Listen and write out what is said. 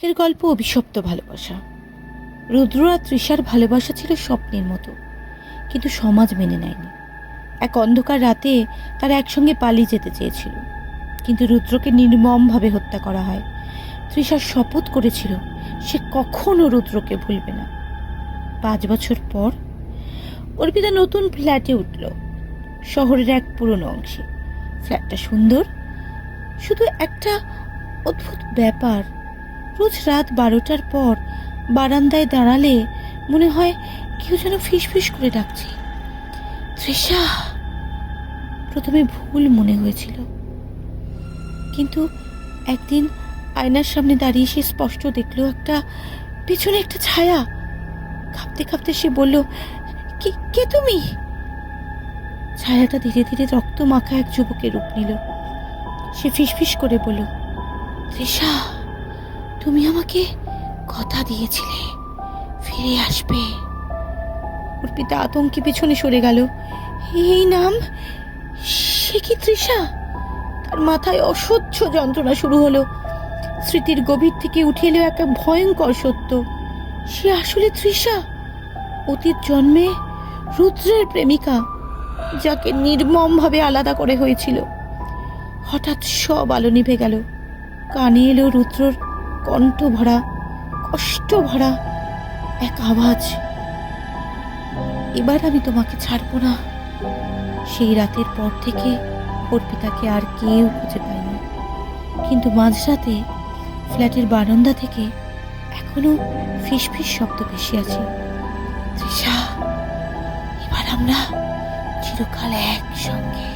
এর গল্প অভিশপ্ত ভালোবাসা। রুদ্র আর তৃষার ভালোবাসা ছিল স্বপ্নের মতো, কিন্তু সমাজ মেনে নেয়নি। এক অন্ধকার রাতে তারা একসঙ্গে পালিয়ে যেতে চেয়েছিল, কিন্তু রুদ্রকে নির্মমভাবে হত্যা করা হয়। তৃষার শপথ করেছিল সে কখনো রুদ্রকে ভুলবে না। 5 বছর পর অর্পিতা নতুন ফ্ল্যাটে উঠল, শহরের এক পুরনো অংশে। ফ্ল্যাটটা সুন্দর, শুধু একটা অদ্ভুত ব্যাপার, রোজ রাত 12টার পর বারান্দায় দাঁড়ালে মনে হয় কেউ যেন ফিসফিস করে ডাকছে। তৃষা প্রথমে ভুল মনে হয়েছিল, কিন্তু একদিন আয়নার সামনে দাঁড়িয়ে সে স্পষ্ট দেখলো পিছনে একটা ছায়া। কাঁপতে কাঁপতে সে বলল, কে তুমি? ছায়াটা ধীরে ধীরে রক্ত মাখা এক যুবকের রূপ নিল। সে ফিসফিস করে বলল, তৃষা, তুমি আমাকে কথা দিয়েছিলে ফিরে আসবে। অর্পিতা আতঙ্কে পিছনে সরে গেল। এই নাম, সে কি তৃষা? তার মাথায় অসহ্য যন্ত্রণা শুরু হলো। স্মৃতির গভীর থেকে উঠে এলো একটা ভয়ঙ্কর সত্য, সে আসলে তৃষা, অতীত জন্মে রুদ্রের প্রেমিকা, যাকে নির্মমভাবে আলাদা করে হয়েছিল। হঠাৎ সব আলো নিভে গেল। কানে এলো রুদ্রর কণ্ঠ ভরা, কষ্ট ভরা এক আওয়াজ, এবার আমি তোমাকে ছাড়বো না। সেই রাতের পর থেকে অর্পিতাকে আর কেউ খুঁজে পায়নি, কিন্তু মাঝরাতে ফ্ল্যাটের বারান্দা থেকে এখনো ফিসফিস শব্দ ভেসে আছে, তৃষা, এবার আমরা চিরকাল একসঙ্গে।